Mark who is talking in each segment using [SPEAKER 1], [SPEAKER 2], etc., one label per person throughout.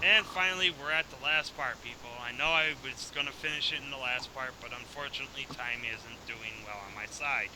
[SPEAKER 1] And finally, we're at the last part, people. I know I was going to finish it in the last part, but unfortunately, time isn't doing well on my side.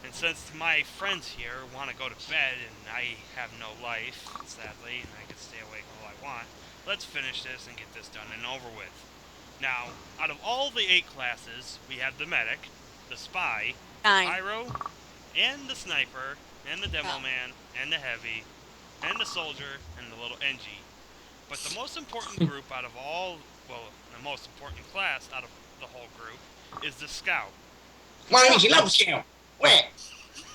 [SPEAKER 1] And since my friends here want to go to bed and I have no life, sadly, and I can stay awake all I want, let's finish this and get this done and over with. Now, out of all the 8 classes, we have the medic, the spy, the
[SPEAKER 2] 9.
[SPEAKER 1] pyro, and the sniper, and the demo
[SPEAKER 2] Oh.
[SPEAKER 1] man, and the heavy, and the soldier, and the little NG. But the most important group out of all, well, the most important class out of the whole group is the scout.
[SPEAKER 3] Mommy, she loves you. Wah,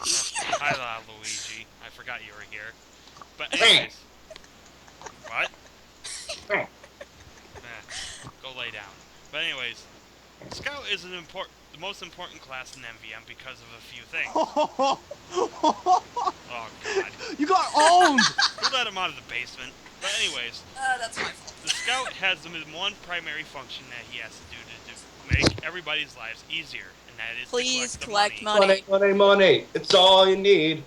[SPEAKER 1] Hi, Luigi. I forgot you were here. But
[SPEAKER 3] wah,
[SPEAKER 1] anyways, what?
[SPEAKER 3] wah.
[SPEAKER 1] Go lay down. But anyways, scout is the most important class in MVM because of a few things. Oh God,
[SPEAKER 4] You got owned!
[SPEAKER 1] who let him out of the basement? But anyways,
[SPEAKER 2] That's my fault.
[SPEAKER 1] the scout has the one primary function that he has to do to make everybody's lives easier, and that is
[SPEAKER 2] Please
[SPEAKER 1] to collect
[SPEAKER 2] collect
[SPEAKER 1] the money.
[SPEAKER 2] money.
[SPEAKER 3] Money, money, money. It's all you need.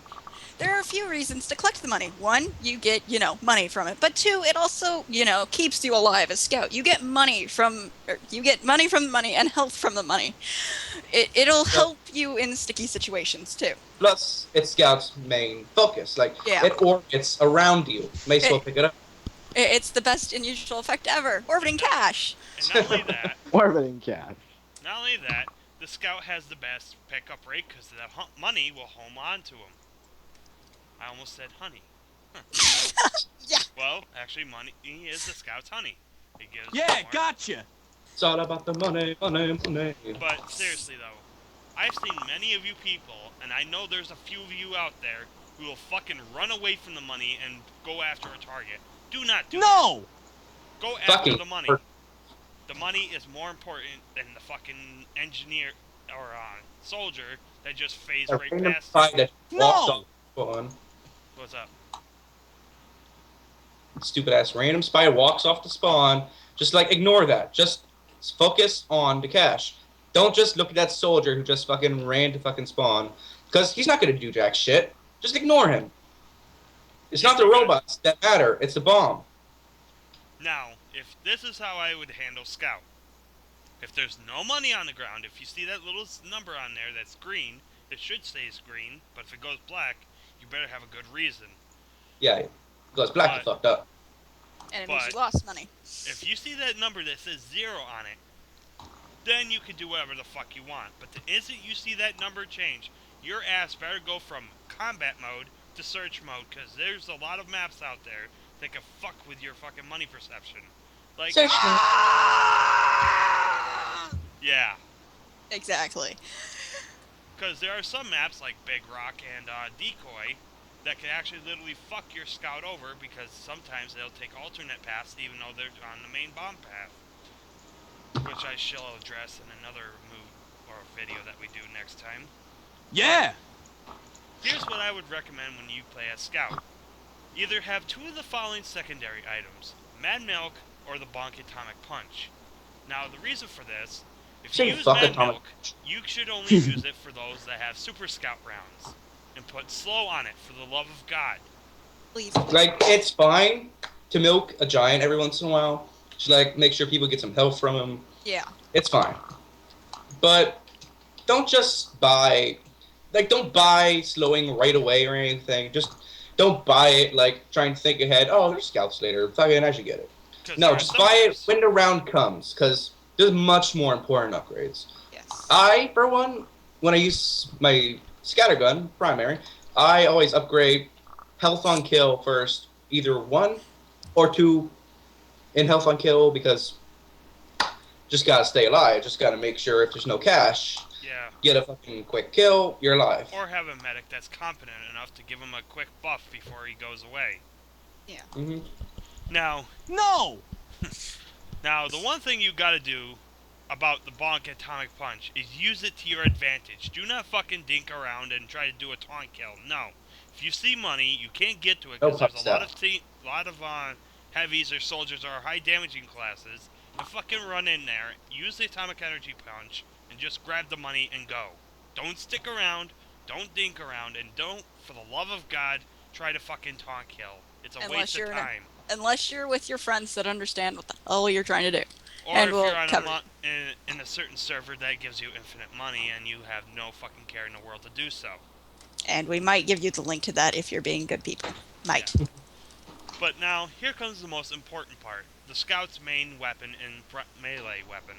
[SPEAKER 2] There are a few reasons to collect the money. One, you get, money from it. But two, it also, keeps you alive as scout. You get money from the money and health from the money. It'll
[SPEAKER 3] Plus,
[SPEAKER 2] help you in sticky situations too.
[SPEAKER 3] plus, it's Scout's main focus. Like,
[SPEAKER 2] Yeah.
[SPEAKER 3] it orbits around you. May as well
[SPEAKER 2] It,
[SPEAKER 3] pick it up.
[SPEAKER 2] it's the best unusual effect ever. Orbiting cash.
[SPEAKER 1] And not only that,
[SPEAKER 4] Orbiting cash.
[SPEAKER 1] the scout has the best pickup rate because the money will home on to him. I almost said honey.
[SPEAKER 2] Yeah.
[SPEAKER 1] Well, actually, money is the scout's honey. It gives
[SPEAKER 4] Yeah,
[SPEAKER 1] more.
[SPEAKER 4] gotcha!
[SPEAKER 3] It's all about the money, money, money.
[SPEAKER 1] But seriously though, I've seen many of you people, and I know there's a few of you out there who will fucking run away from the money and go after a target. Do not do that.
[SPEAKER 4] No!
[SPEAKER 1] Go after
[SPEAKER 3] Fucking
[SPEAKER 1] the money.
[SPEAKER 3] hurt.
[SPEAKER 1] The money is more important than the fucking engineer or soldier that just phased
[SPEAKER 3] A
[SPEAKER 1] right
[SPEAKER 3] random
[SPEAKER 1] past
[SPEAKER 3] spy
[SPEAKER 1] you.
[SPEAKER 3] that walks off
[SPEAKER 4] No!
[SPEAKER 3] spawn.
[SPEAKER 1] What's up?
[SPEAKER 3] Stupid ass random spy walks off the spawn. Just like ignore that. Just focus on the cash. Don't just look at that soldier who just fucking ran to fucking spawn. Because he's not gonna do jack shit. Just ignore him. It's
[SPEAKER 1] Yeah,
[SPEAKER 3] not the
[SPEAKER 1] you got.
[SPEAKER 3] robots that matter. It's the bomb.
[SPEAKER 1] Now, if this is how I would handle scout. If there's no money on the ground, if you see that little number on there that's green, it should stay green, but if it goes black, you better have a good reason.
[SPEAKER 3] Yeah, because black
[SPEAKER 1] But-
[SPEAKER 3] is fucked up.
[SPEAKER 2] And it means
[SPEAKER 1] But-
[SPEAKER 2] you lost money.
[SPEAKER 1] If you see that number that says 0 on it, then you can do whatever the fuck you want. But the instant you see that number change, your ass better go from combat mode to search mode, because there's a lot of maps out there that can fuck with your fucking money perception. Like,
[SPEAKER 3] Search me.
[SPEAKER 1] yeah.
[SPEAKER 2] Exactly.
[SPEAKER 1] Because there are some maps like Big Rock and Decoy that can actually literally fuck your scout over because sometimes they'll take alternate paths even though they're on the main bomb path. Which I shall address in another move or video that we do next time.
[SPEAKER 4] Yeah!
[SPEAKER 1] Here's what I would recommend when you play as scout. Either have 2 of the following secondary items, Mad Milk or the Bonk Atomic Punch. Now the reason for this, if you
[SPEAKER 3] Say
[SPEAKER 1] use
[SPEAKER 3] fuck
[SPEAKER 1] Mad
[SPEAKER 3] Atomic
[SPEAKER 1] Milk, you should only use it for those that have Super Scout rounds. And put slow on it, for the love of God.
[SPEAKER 2] Please.
[SPEAKER 3] Like, it's fine to milk a giant every once in a while. Just, like, make sure people get some health from him.
[SPEAKER 2] Yeah.
[SPEAKER 3] It's fine. But don't just buy... Like, don't buy slowing right away or anything. Just don't buy it, like, trying to think ahead. Oh, there's scouts later. Fucking, I should get it.
[SPEAKER 1] 'Cause
[SPEAKER 3] No,
[SPEAKER 1] there are
[SPEAKER 3] just
[SPEAKER 1] some
[SPEAKER 3] buy it
[SPEAKER 1] maps-
[SPEAKER 3] when the round comes, because there's much more important upgrades.
[SPEAKER 2] Yes.
[SPEAKER 3] I, for one, when I use my scattergun, primary, I always upgrade health on kill first, either 1 or 2 in health on kill, because just gotta stay alive, just gotta make sure if there's no cash,
[SPEAKER 1] Yeah.
[SPEAKER 3] get a fucking quick kill, you're alive.
[SPEAKER 1] Or have a medic that's competent enough to give him a quick buff before he goes away.
[SPEAKER 3] hmm
[SPEAKER 1] Now,
[SPEAKER 4] No!
[SPEAKER 1] the one thing you gotta do about the Bonk Atomic Punch is use it to your advantage. Do not fucking dink around and try to do a taunt kill. No. If you see money, you can't get to it
[SPEAKER 3] No
[SPEAKER 1] because there's a
[SPEAKER 3] puff
[SPEAKER 1] lot of heavies or soldiers or high damaging classes. And fucking run in there, use the Atomic Energy Punch, and just grab the money and go. Don't stick around, don't dink around, and don't, for the love of God, try to fucking taunt kill. It's a
[SPEAKER 2] Unless
[SPEAKER 1] waste
[SPEAKER 2] you're
[SPEAKER 1] of
[SPEAKER 2] in a-
[SPEAKER 1] time.
[SPEAKER 2] Unless you're with your friends that understand what the hell you're trying to do.
[SPEAKER 1] Or
[SPEAKER 2] And
[SPEAKER 1] if
[SPEAKER 2] we'll
[SPEAKER 1] you're on
[SPEAKER 2] cover it.
[SPEAKER 1] in a certain server that gives you infinite money and you have no fucking care in the world to do so.
[SPEAKER 2] And we might give you the link to that if you're being good people. Might.
[SPEAKER 1] Yeah. But now, here comes the most important part. The scout's main weapon and melee weapon.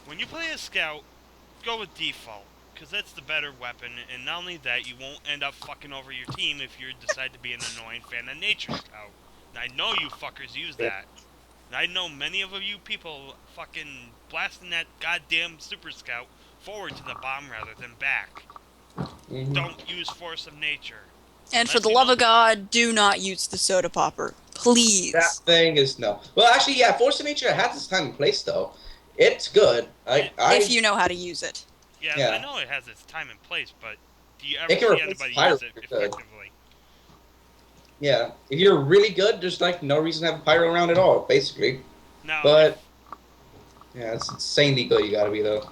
[SPEAKER 1] When you play a scout, go with default, because that's the better weapon, and not only that, you won't end up fucking over your team if you decide to be an annoying fan of Nature Scout. And I know you fuckers use that. And I know many of you people fucking blasting that goddamn Super Scout forward to the bomb rather than back.
[SPEAKER 3] Mhm.
[SPEAKER 1] Don't use Force of Nature.
[SPEAKER 2] And for
[SPEAKER 1] Unless
[SPEAKER 2] the
[SPEAKER 1] you
[SPEAKER 2] love
[SPEAKER 1] know-
[SPEAKER 2] of God, do not use the soda popper. Please.
[SPEAKER 3] That thing is no. Well, actually, yeah, Force of Nature has its time and place, though. It's good.
[SPEAKER 2] If you know how to use it.
[SPEAKER 1] Yeah,
[SPEAKER 3] Yeah.
[SPEAKER 1] I know it has its time and place, but do you ever
[SPEAKER 3] It can
[SPEAKER 1] see
[SPEAKER 3] replace
[SPEAKER 1] anybody
[SPEAKER 3] Pyro
[SPEAKER 1] use it
[SPEAKER 3] if you're good.
[SPEAKER 1] effectively?
[SPEAKER 3] Yeah, if you're really good, there's like no reason to have a pyro around at all, basically.
[SPEAKER 1] Now,
[SPEAKER 3] But yeah, it's insanely good. You gotta be though.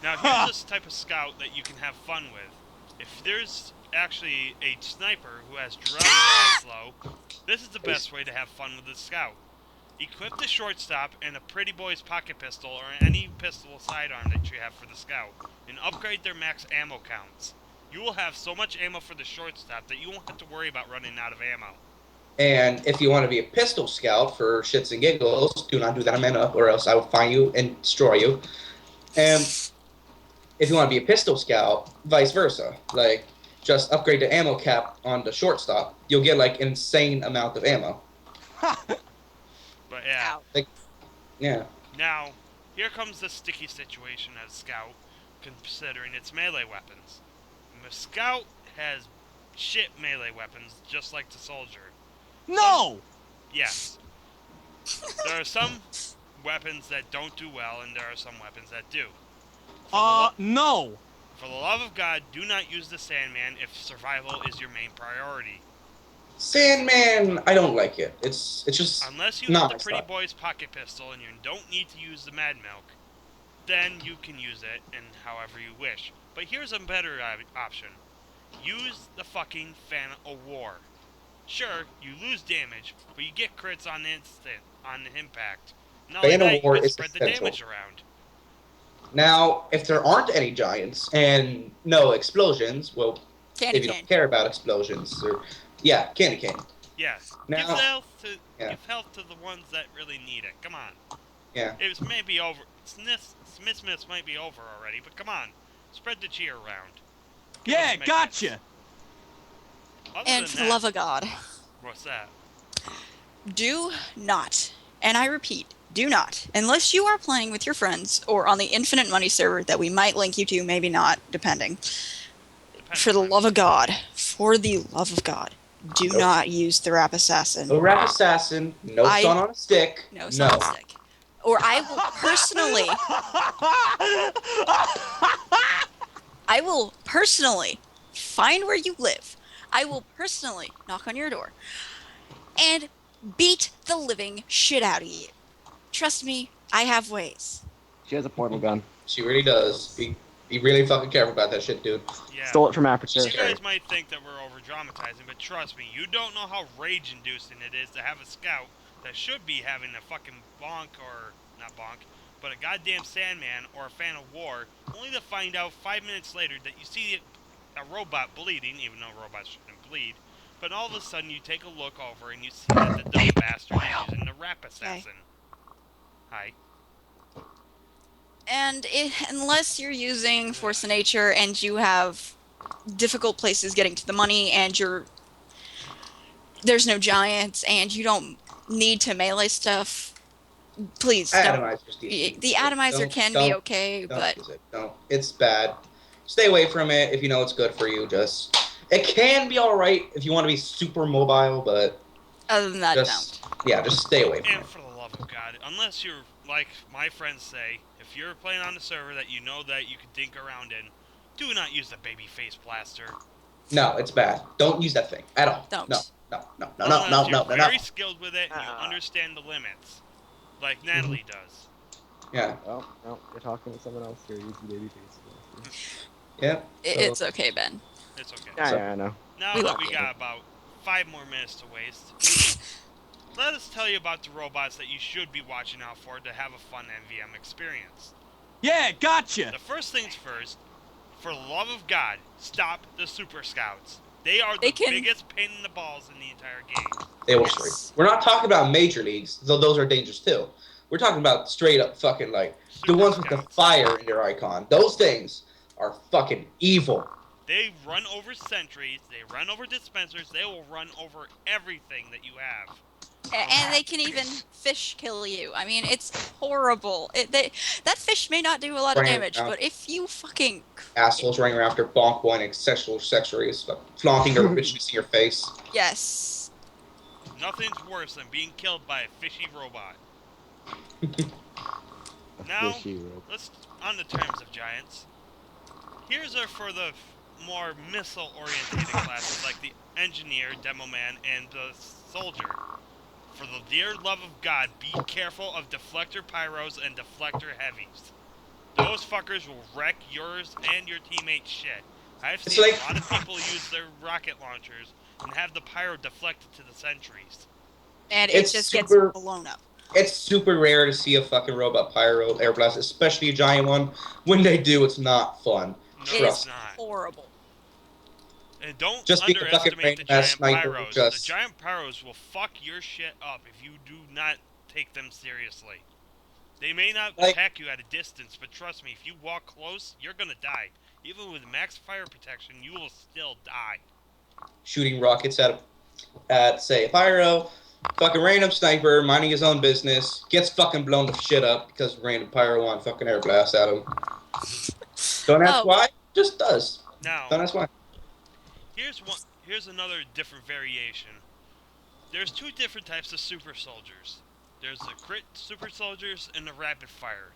[SPEAKER 1] Now, here's this type of scout that you can have fun with. If there's actually a sniper who has drone that slow, this is the best way to have fun with the scout. Equip the shortstop and a pretty boy's pocket pistol or any pistol sidearm that you have for the scout, and upgrade their max ammo counts. You will have so much ammo for the shortstop that you won't have to worry about running out of ammo.
[SPEAKER 3] And if you want to be a pistol scout for shits and giggles, do not do that, Amanda, or else I will find you and destroy you. And if you want to be a pistol scout, vice versa. Like, just upgrade the ammo cap on the shortstop. You'll get like insane amount of ammo.
[SPEAKER 1] But yeah.
[SPEAKER 2] Ow.
[SPEAKER 3] Yeah.
[SPEAKER 1] Now, here comes the sticky situation as Scout, considering its melee weapons. The Scout has shit melee weapons, just like the Soldier.
[SPEAKER 4] No!
[SPEAKER 1] Yes. There are some weapons that don't do well, and there are some weapons that do.
[SPEAKER 4] No!
[SPEAKER 1] For the love of God, do not use the Sandman if survival is your main priority.
[SPEAKER 3] Sandman, I don't like it. It's just
[SPEAKER 1] Unless you
[SPEAKER 3] not
[SPEAKER 1] have
[SPEAKER 3] my
[SPEAKER 1] the Pretty
[SPEAKER 3] style.
[SPEAKER 1] Boy's pocket pistol and you don't need to use the Mad Milk, then you can use it in however you wish. But here's a better option. Use the fucking Fan of War. Sure, you lose damage, but you get crits on the impact. Not only
[SPEAKER 3] Fan of
[SPEAKER 1] that,
[SPEAKER 3] War
[SPEAKER 1] you can
[SPEAKER 3] is
[SPEAKER 1] spread the
[SPEAKER 3] essential.
[SPEAKER 1] damage around.
[SPEAKER 3] Now, if there aren't any giants and no explosions, well,
[SPEAKER 2] Candy
[SPEAKER 3] if you
[SPEAKER 2] cane.
[SPEAKER 3] don't care about explosions, or yeah, candy cane.
[SPEAKER 1] Yes.
[SPEAKER 3] Now-
[SPEAKER 1] Give health to the ones that really need it. Come on.
[SPEAKER 3] Yeah.
[SPEAKER 1] It's maybe over. Smiths might be over already, but come on. Spread the cheer around. Give us
[SPEAKER 4] Yeah,
[SPEAKER 1] some
[SPEAKER 4] gotcha!
[SPEAKER 1] ignorance. Other
[SPEAKER 2] And
[SPEAKER 1] than
[SPEAKER 2] for the
[SPEAKER 1] that,
[SPEAKER 2] love of God,
[SPEAKER 1] what's that?
[SPEAKER 2] do not, and I repeat, do not, unless you are playing with your friends or on the Infinite Money server that we might link you to, maybe not, depending.
[SPEAKER 1] Depends
[SPEAKER 2] For the
[SPEAKER 1] on-
[SPEAKER 2] love of God, do
[SPEAKER 3] Nope.
[SPEAKER 2] not use the Rap Assassin.
[SPEAKER 3] No rap assassin, no
[SPEAKER 2] I-
[SPEAKER 3] son on a stick.
[SPEAKER 2] No,
[SPEAKER 3] No.
[SPEAKER 2] solid stick. Or I will personally find where you live. I will personally knock on your door and beat the living shit out of you. Trust me, I have ways.
[SPEAKER 4] She has a portal gun.
[SPEAKER 3] She really does. Be really fucking careful about that shit, dude.
[SPEAKER 1] Yeah.
[SPEAKER 4] Stole it from Aperture.
[SPEAKER 1] You guys might think that we're over dramatizing, but trust me, you don't know how rage inducing it is to have a scout that should be having a fucking bonk, or not bonk, but a goddamn Sandman or a Fan of War, only to find out 5 minutes later that you see a robot bleeding, even though robots shouldn't bleed. But all of a sudden you take a look over and you see that the dumb bastard is using the Rap Assassin. Hi.
[SPEAKER 2] And unless you're using Force of Nature and you have difficult places getting to the money and there's no giants and you don't need to melee stuff, please don't.
[SPEAKER 3] Atomizer's decent.
[SPEAKER 2] The atomizer
[SPEAKER 3] Don't-
[SPEAKER 2] can
[SPEAKER 3] don't-
[SPEAKER 2] be okay,
[SPEAKER 3] Don't
[SPEAKER 2] but
[SPEAKER 3] use it. Don't. It's bad. Stay away from it if you know it's good for you. Just it can be all right if you want to be super mobile, but
[SPEAKER 2] other than that,
[SPEAKER 3] just
[SPEAKER 2] don't.
[SPEAKER 3] yeah, just stay away from
[SPEAKER 1] And
[SPEAKER 3] it.
[SPEAKER 1] for the love of God, unless you're, like my friends say, if you're playing on the server that you know that you can dink around in, do not use the baby face blaster.
[SPEAKER 3] No, it's bad. Don't use that thing at all.
[SPEAKER 2] Don't.
[SPEAKER 3] No, no, no, no, no,
[SPEAKER 1] Unless
[SPEAKER 3] no,
[SPEAKER 1] you're
[SPEAKER 3] no, no,
[SPEAKER 1] very
[SPEAKER 3] no.
[SPEAKER 1] skilled with it and you
[SPEAKER 4] Ah.
[SPEAKER 1] understand the limits, like Natalie does.
[SPEAKER 3] Yeah,
[SPEAKER 4] Oh, no, you're talking to someone else here using babyface.
[SPEAKER 3] yeah.
[SPEAKER 2] It's okay, Ben.
[SPEAKER 1] It's okay.
[SPEAKER 4] Yeah,
[SPEAKER 3] So-
[SPEAKER 4] yeah, I know.
[SPEAKER 1] Now
[SPEAKER 2] we
[SPEAKER 1] that
[SPEAKER 2] love
[SPEAKER 1] we
[SPEAKER 2] you.
[SPEAKER 1] got about 5 more minutes to waste, tell you about the robots that you should be watching out for to have a fun MVM experience.
[SPEAKER 5] Yeah, gotcha!
[SPEAKER 1] The first things first, for the love of God, stop the Super Scouts. They are
[SPEAKER 2] They
[SPEAKER 1] the
[SPEAKER 2] can-
[SPEAKER 1] biggest pain in the balls in the entire game.
[SPEAKER 3] They will
[SPEAKER 2] Yes.
[SPEAKER 3] straight. We're not talking about major leagues, though those are dangerous too. We're talking about straight up fucking like the
[SPEAKER 1] Super
[SPEAKER 3] ones with the
[SPEAKER 1] Scouts.
[SPEAKER 3] fire in their icon. Those things are fucking evil.
[SPEAKER 1] They run over sentries, they run over dispensers, they will run over everything that you have.
[SPEAKER 2] And they can even fish kill you. I mean, it's horrible. That fish may not do a lot of
[SPEAKER 3] Right
[SPEAKER 2] damage,
[SPEAKER 3] now.
[SPEAKER 2] but if you fucking...
[SPEAKER 3] Assholes running around after bonk boing sexual sexuries, flaunting their richness in your face.
[SPEAKER 2] Yes.
[SPEAKER 1] Nothing's worse than being killed by a fishy robot. Now,
[SPEAKER 4] Fishy rope.
[SPEAKER 1] let's on the terms of giants. Here's are for the more missile-oriented classes like the engineer, demo man, and the soldier. For the dear love of God, be careful of deflector pyros and deflector heavies. Those fuckers will wreck yours and your teammates' shit. I've
[SPEAKER 3] It's
[SPEAKER 1] seen
[SPEAKER 3] like-
[SPEAKER 1] a lot of people use their rocket launchers and have the pyro deflected to the sentries.
[SPEAKER 2] And it
[SPEAKER 3] It's
[SPEAKER 2] just
[SPEAKER 3] super-
[SPEAKER 2] gets blown up.
[SPEAKER 3] It's super rare to see a fucking robot pyro air blast, especially a giant one. When they do, it's not fun.
[SPEAKER 1] No,
[SPEAKER 2] It
[SPEAKER 3] Trust.
[SPEAKER 2] is
[SPEAKER 1] it's not.
[SPEAKER 2] horrible.
[SPEAKER 1] And don't
[SPEAKER 3] Just be a fucking
[SPEAKER 1] underestimate the
[SPEAKER 3] brain ass
[SPEAKER 1] giant
[SPEAKER 3] sniper who
[SPEAKER 1] pyros.
[SPEAKER 3] just-
[SPEAKER 1] The giant pyros will fuck your shit up if you do not take them seriously. They may not
[SPEAKER 3] Like-
[SPEAKER 1] attack you at a distance, but trust me, if you walk close, you're gonna die. Even with max fire protection, you will still die.
[SPEAKER 3] Shooting rockets at say a pyro, fucking random sniper minding his own business, gets fucking blown the shit up because random pyro want fucking air blast at him. Don't ask
[SPEAKER 2] Oh.
[SPEAKER 3] why, just does.
[SPEAKER 1] Now,
[SPEAKER 3] Don't ask why.
[SPEAKER 1] Here's another different variation. There's two different types of super soldiers. There's the crit super soldiers and the rapid fire.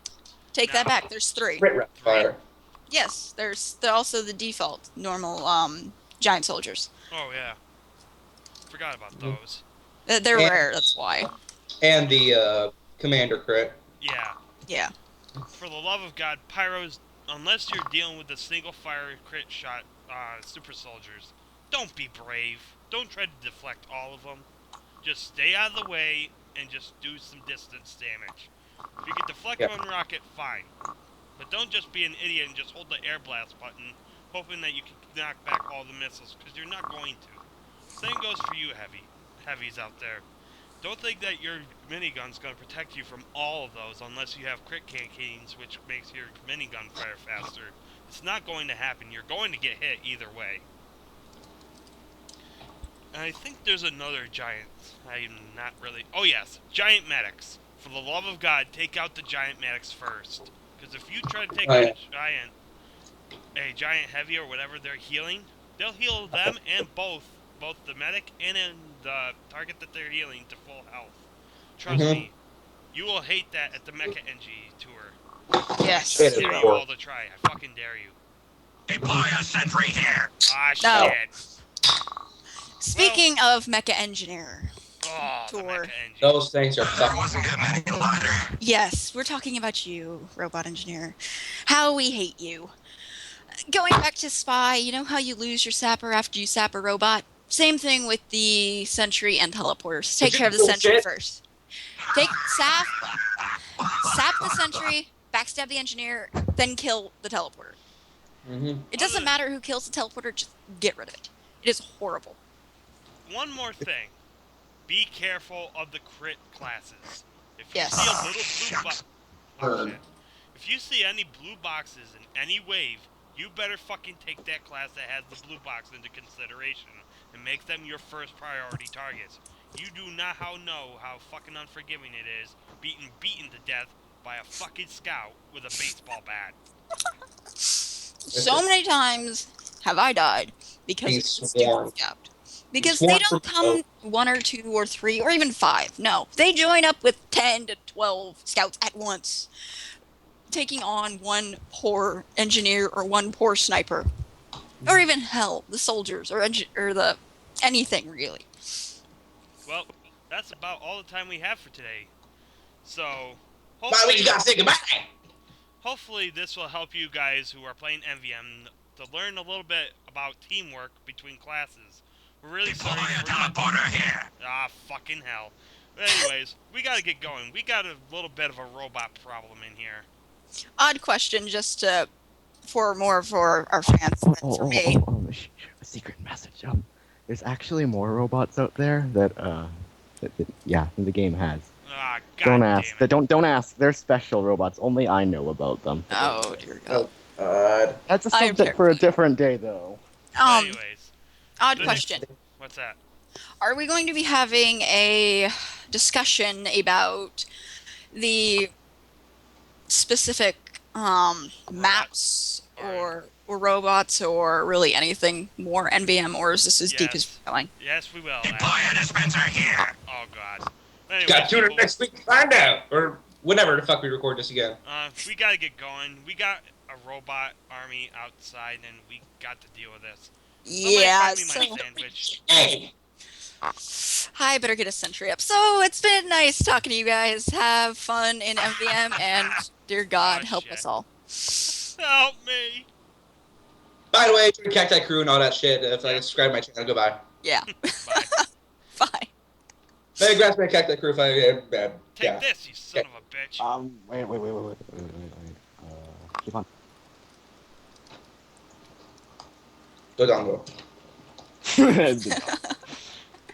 [SPEAKER 2] Take that
[SPEAKER 1] No.
[SPEAKER 2] back. There's 3.
[SPEAKER 3] Crit rapid fire.
[SPEAKER 2] Yes, there's also the default normal giant soldiers.
[SPEAKER 1] Oh yeah, forgot about
[SPEAKER 3] Mhm.
[SPEAKER 1] those.
[SPEAKER 2] They're
[SPEAKER 3] And-
[SPEAKER 2] rare. That's why.
[SPEAKER 3] And the commander crit.
[SPEAKER 1] Yeah.
[SPEAKER 2] Yeah.
[SPEAKER 1] For the love of God, pyros, unless you're dealing with the single fire crit shot super soldiers, don't be brave. Don't try to deflect all of them. Just stay out of the way and just do some distance damage. If you can deflect
[SPEAKER 3] Yeah.
[SPEAKER 1] one rocket, fine. But don't just be an idiot and just hold the air blast button, hoping that you can knock back all the missiles, because you're not going to. Same goes for you, heavies out there. Don't think that your minigun's going to protect you from all of those unless you have crit cannons, which makes your minigun fire faster. It's not going to happen. You're going to get hit either way. And I think there's another giant. I'm not really... Oh yes, giant medics. For the love of God, take out the giant medics first. Because if you try to take
[SPEAKER 3] Oh,
[SPEAKER 1] out
[SPEAKER 3] yeah.
[SPEAKER 1] a giant heavy or whatever they're healing, they'll heal them and both the medic and the target that they're healing to full health. Trust
[SPEAKER 3] Mhm.
[SPEAKER 1] me, you will hate that at the Mecha NG tour.
[SPEAKER 2] Yes.
[SPEAKER 3] It is
[SPEAKER 1] I dare you
[SPEAKER 3] horrible.
[SPEAKER 1] all to try. I fucking dare you.
[SPEAKER 6] Deploy a sentry here.
[SPEAKER 1] Ah,
[SPEAKER 2] No.
[SPEAKER 1] shit.
[SPEAKER 2] Speaking of Mecha Engineer,
[SPEAKER 1] Oh, the
[SPEAKER 2] Tour.
[SPEAKER 1] Mecha NG.
[SPEAKER 3] Those things are
[SPEAKER 6] That
[SPEAKER 3] fucking.
[SPEAKER 6] wasn't getting any lighter.
[SPEAKER 2] yes, we're talking about you, Robot Engineer. How we hate you. Going back to Spy, you know how you lose your sapper after you sap a robot? Same thing with the Sentry and Teleporters. Take
[SPEAKER 3] Which
[SPEAKER 2] care of
[SPEAKER 3] is
[SPEAKER 2] the Sentry
[SPEAKER 3] bullshit.
[SPEAKER 2] first. Sap the Sentry, backstab the Engineer, then kill the Teleporter.
[SPEAKER 3] Mhm.
[SPEAKER 2] It doesn't matter who kills the Teleporter, just get rid of it. It is horrible.
[SPEAKER 1] One more thing. Be careful of the crit classes. If you
[SPEAKER 2] Yes.
[SPEAKER 1] see a little blue box... Oh,
[SPEAKER 3] Burn.
[SPEAKER 1] shit. If you see any blue boxes in any wave, you better fucking take that class that has the blue box into consideration and make them your first priority targets. You do not know how fucking unforgiving it is beaten to death by a fucking scout with a baseball bat.
[SPEAKER 2] So many times have I died because
[SPEAKER 3] Being
[SPEAKER 2] of the
[SPEAKER 3] swarmed.
[SPEAKER 2] stupid scout. Because
[SPEAKER 3] Swarmed
[SPEAKER 2] they don't
[SPEAKER 3] from
[SPEAKER 2] come 1 or 2 or 3 or even 5. No, they join up with 10 to 12 scouts at once, taking on one poor engineer or one poor sniper, or even hell, the soldiers or the anything really.
[SPEAKER 1] Well, that's about all the time we have for today. So,
[SPEAKER 3] But we
[SPEAKER 1] hopefully...
[SPEAKER 3] gotta say goodbye.
[SPEAKER 1] Hopefully this will help you guys who are playing MVM to learn a little bit about teamwork between classes. We're really
[SPEAKER 6] Deploy
[SPEAKER 1] sorry
[SPEAKER 6] a
[SPEAKER 1] for not...
[SPEAKER 6] teleporter here.
[SPEAKER 1] Ah, fucking hell. Anyways, we gotta get going. We got a little bit of a robot problem in here.
[SPEAKER 2] Odd question, just for more for our fans than for me.
[SPEAKER 5] A secret message. There's actually more robots out there that the game has.
[SPEAKER 1] Ah, god
[SPEAKER 5] Don't
[SPEAKER 1] damn
[SPEAKER 5] ask.
[SPEAKER 1] it.
[SPEAKER 5] Don't ask. They're special robots. Only I know about them.
[SPEAKER 2] Oh dear God.
[SPEAKER 3] Oh, God.
[SPEAKER 5] That's a
[SPEAKER 2] I am
[SPEAKER 5] subject for a
[SPEAKER 2] terrified.
[SPEAKER 5] different day, though.
[SPEAKER 1] Anyways,
[SPEAKER 2] Odd
[SPEAKER 1] the
[SPEAKER 2] question.
[SPEAKER 1] what's that?
[SPEAKER 2] Are we going to be having a discussion about the specific maps or robots or really anything more NVM, or is this as deep as
[SPEAKER 1] Yes.
[SPEAKER 2] we're going?
[SPEAKER 1] Yes, we will.
[SPEAKER 6] Deploy a dispenser here.
[SPEAKER 1] Oh god. Anyway,
[SPEAKER 3] Got tune in
[SPEAKER 1] people,
[SPEAKER 3] next week to find out. Or whenever the fuck we record this again.
[SPEAKER 1] we gotta get going. We got a robot army outside, and we got to deal with this. Somebody
[SPEAKER 2] Yeah,
[SPEAKER 1] find me my
[SPEAKER 2] so
[SPEAKER 1] sandwich.
[SPEAKER 3] Hey.
[SPEAKER 2] I better get a sentry up. So it's been nice talking to you guys. Have fun in MVM, and dear God,
[SPEAKER 1] Oh,
[SPEAKER 2] help
[SPEAKER 1] shit.
[SPEAKER 2] us all.
[SPEAKER 1] Help me!
[SPEAKER 3] By the way, join Cacti Crew and all that shit. If I subscribe to my channel, goodbye.
[SPEAKER 2] Yeah.
[SPEAKER 1] Bye.
[SPEAKER 2] Bye.
[SPEAKER 3] Hey, congrats to my Cacti Crew if I
[SPEAKER 1] Take
[SPEAKER 3] yeah.
[SPEAKER 1] this, you son of a bitch.
[SPEAKER 5] Wait. Keep on.
[SPEAKER 3] Go down, bro.
[SPEAKER 5] Good job.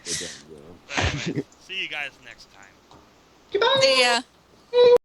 [SPEAKER 5] Good job, bro.
[SPEAKER 1] Anyway, see you guys next time.
[SPEAKER 3] Goodbye.
[SPEAKER 2] See ya.